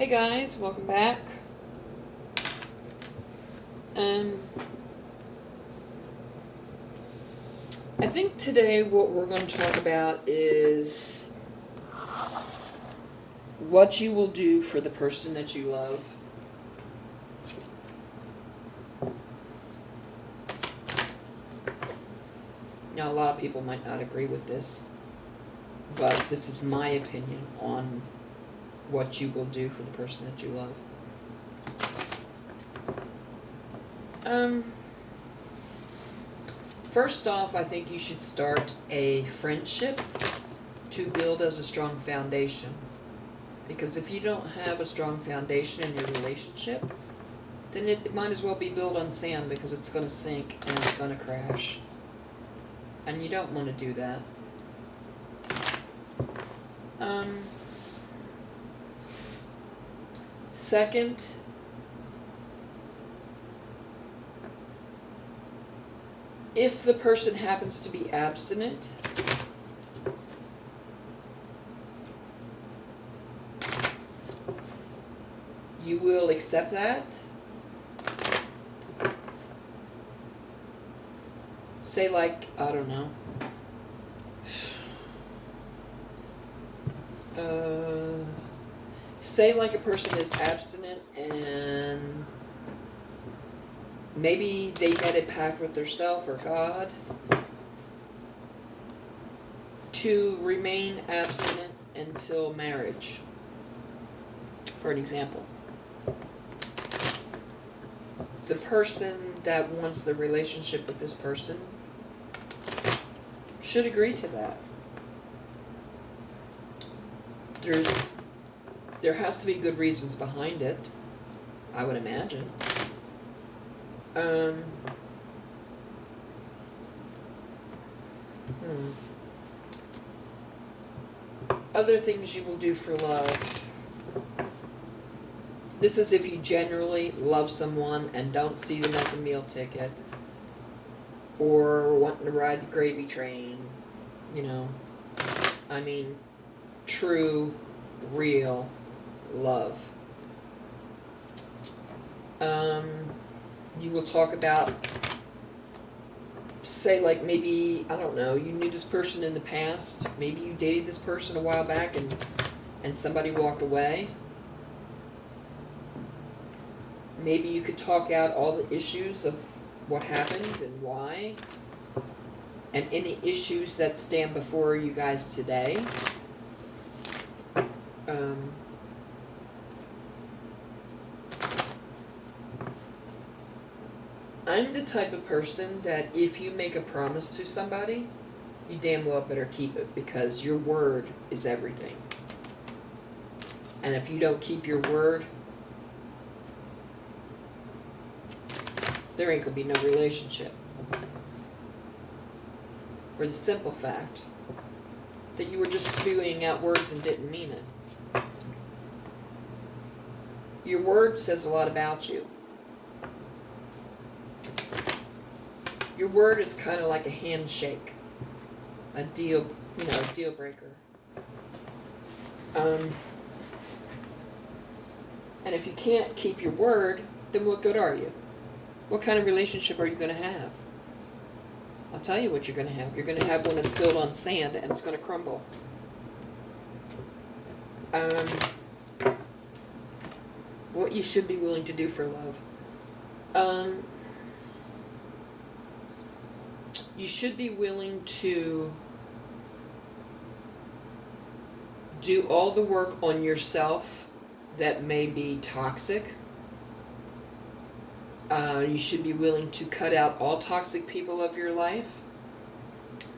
Hey guys, welcome back. Um, I think today what we're going to talk about is what you will do for the person that you love. Now, a lot of people might not agree with this, but this is my opinion on what you will do for the person that you love. First off, I think you should start a friendship to build as a strong foundation. Because if you don't have a strong foundation in your relationship, then it might as well be built on sand because it's going to sink and it's going to crash. And you don't want to do that. Second, if the person happens to be abstinent, you will accept that. Say like, I don't know. Say like a person is abstinent and maybe they made a pact with themselves or God to remain abstinent until marriage, for an example. The person that wants the relationship with this person should agree to that. There has to be good reasons behind it, I would imagine. Other things you will do for love. This is if you genuinely love someone and don't see them as a meal ticket or wanting to ride the gravy train, I mean, true, real love. You will talk about, say like maybe, I don't know, you knew this person in the past, maybe you dated this person a while back and somebody walked away. Maybe you could talk out all the issues of what happened and why, and any issues that stand before you guys today. I'm the type of person that if you make a promise to somebody, you damn well better keep it, because your word is everything. And if you don't keep your word, there ain't gonna be no relationship. For the simple fact that you were just spewing out words and didn't mean it. Your word says a lot about you. Your word is kind of like a handshake, a deal breaker. And if you can't keep your word, then what good are you? What kind of relationship are you going to have? I'll tell you what you're going to have. You're going to have one that's built on sand and it's going to crumble. What you should be willing to do for love. You should be willing to do all the work on yourself that may be toxic. You should be willing to cut out all toxic people of your life,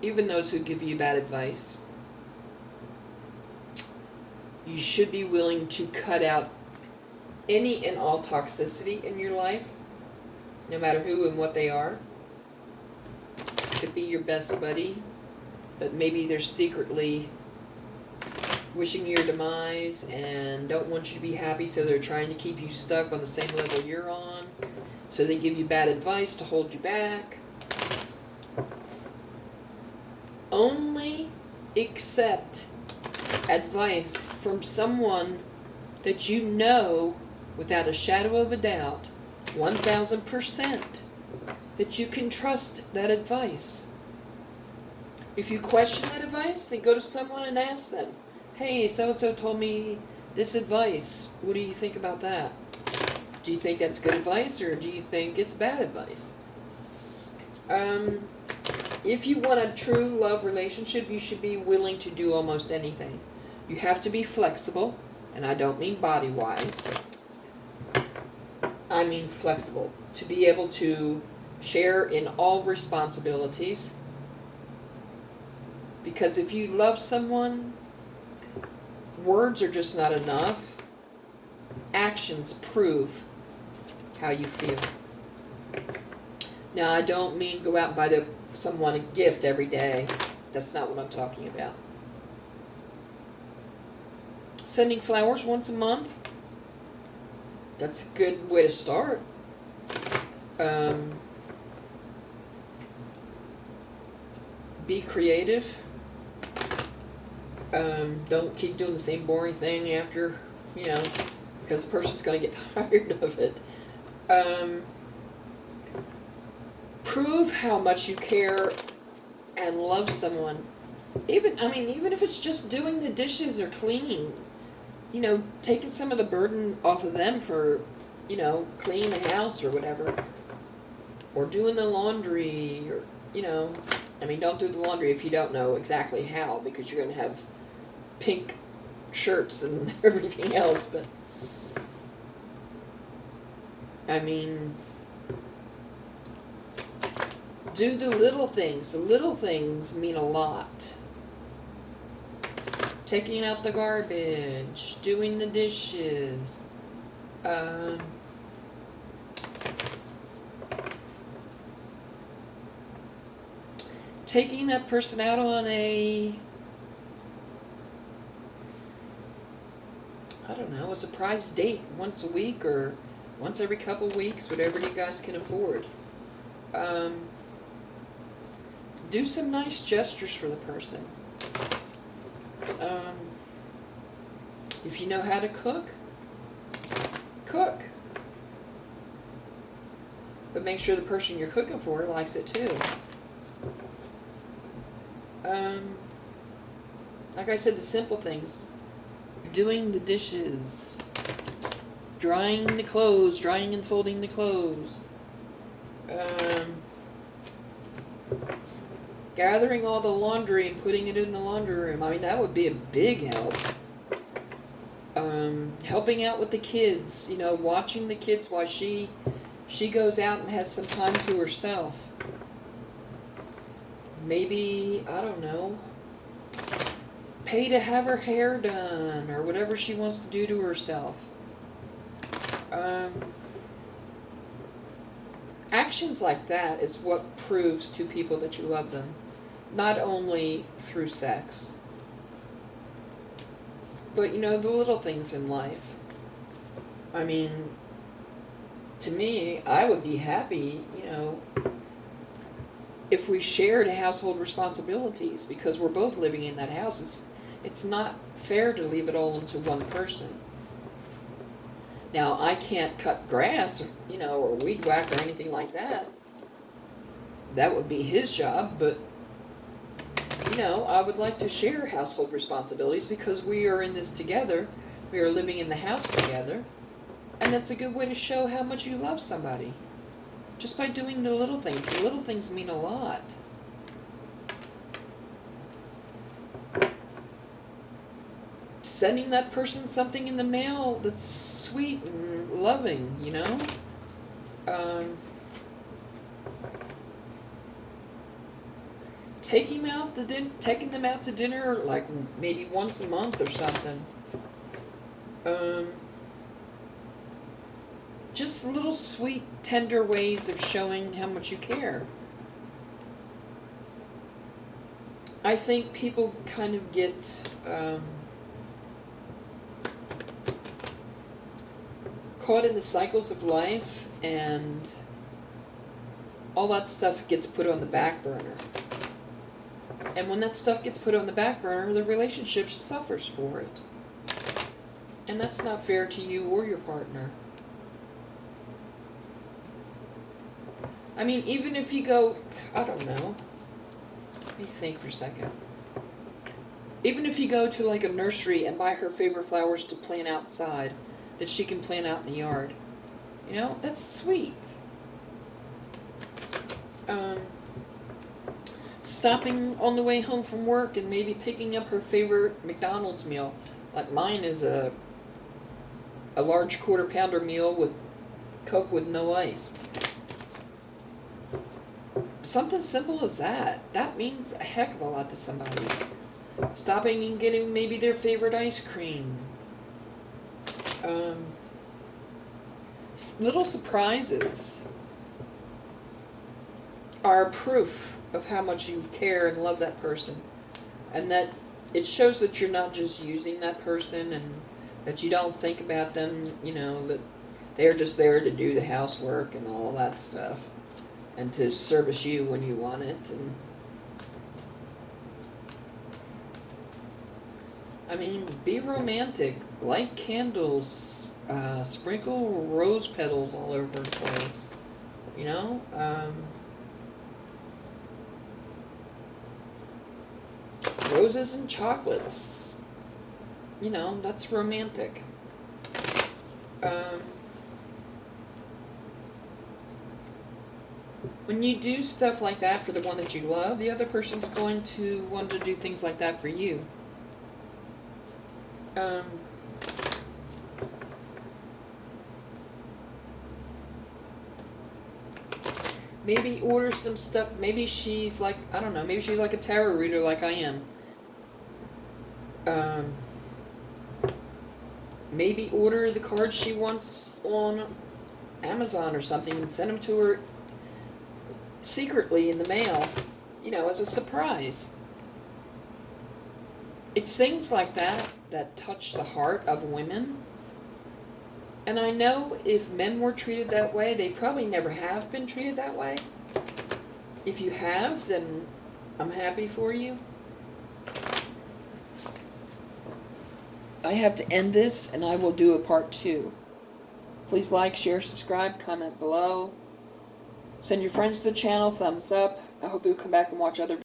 even those who give you bad advice. You should be willing to cut out any and all toxicity in your life, no matter who and what they are. Could be your best buddy, but maybe they're secretly wishing your demise and don't want you to be happy, so they're trying to keep you stuck on the same level you're on. So they give you bad advice to hold you back. Only accept advice from someone that you know without a shadow of a doubt, 1000%, that you can trust that advice. If you question that advice, then go to someone and ask them, hey, so-and-so told me this advice. What do you think about that? Do you think that's good advice, or do you think it's bad advice? If you want a true love relationship, you should be willing to do almost anything. You have to be flexible, and I don't mean body-wise. I mean flexible. To be able to share in all responsibilities. Because if you love someone, words are just not enough. Actions prove how you feel. Now, I don't mean go out and buy someone a gift every day. That's not what I'm talking about. Sending flowers once a month, that's a good way to start. Be creative. Don't keep doing the same boring thing after, because the person's going to get tired of it. Prove how much you care and love someone. Even if it's just doing the dishes or cleaning, taking some of the burden off of them for, cleaning the house or whatever. Or doing the laundry, or, don't do the laundry if you don't know exactly how, because you're going to have pink shirts and everything else, but, do the little things. The little things mean a lot. Taking out the garbage, doing the dishes, taking that person out on a surprise date once a week or once every couple weeks, whatever you guys can afford. Do some nice gestures for the person. If you know how to cook, cook. But make sure the person you're cooking for likes it too. Like I said, the simple things. Doing the dishes. Drying the clothes. Drying and folding the clothes. Gathering all the laundry and putting it in the laundry room. That would be a big help. Helping out with the kids. Watching the kids while she goes out and has some time to herself. Maybe, pay to have her hair done or whatever she wants to do to herself. Actions like that is what proves to people that you love them. Not only through sex, but, the little things in life. To me, I would be happy, if we shared household responsibilities, because we're both living in that house. It's not fair to leave it all into one person. Now, I can't cut grass, or weed whack or anything like that. That would be his job, but, I would like to share household responsibilities because we are in this together. We are living in the house together. And that's a good way to show how much you love somebody. Just by doing the little things. The little things mean a lot. Sending that person something in the mail that's sweet and loving, taking them out to dinner like maybe once a month or something. Just little sweet, tender ways of showing how much you care. I think people kind of get caught in the cycles of life, and all that stuff gets put on the back burner. And when that stuff gets put on the back burner, the relationship suffers for it. And that's not fair to you or your partner. I mean, even if you go, I don't know. Let me think for a second. Even if you go to like a nursery and buy her favorite flowers to plant outside, that she can plant out in the yard. You know, that's sweet. Stopping on the way home from work and maybe picking up her favorite McDonald's meal. Like mine is a large quarter pounder meal with Coke with no ice. Something simple as that. That means a heck of a lot to somebody. Stopping and getting maybe their favorite ice cream. Little surprises are proof of how much you care and love that person. And that it shows that you're not just using that person and that you don't think about them, you know, that they're just there to do the housework and all that stuff. And to service you when you want it. And I mean, be romantic. Light candles. Sprinkle rose petals all over the place. You know? Roses and chocolates. You know, that's romantic. When you do stuff like that for the one that you love, the other person's going to want to do things like that for you. Maybe order some stuff. Maybe she's like, I don't know, maybe she's like a tarot reader like I am. Maybe order the cards she wants on Amazon or something and send them to her secretly in the mail, you know, as a surprise. It's things like that that touch the heart of women. And I know if men were treated that way, they probably never have been treated that way. If you have, then I'm happy for you. I have to end this, and I will do a part 2. Please like, share, subscribe, comment below. Send your friends to the channel, thumbs up. I hope you'll come back and watch other videos.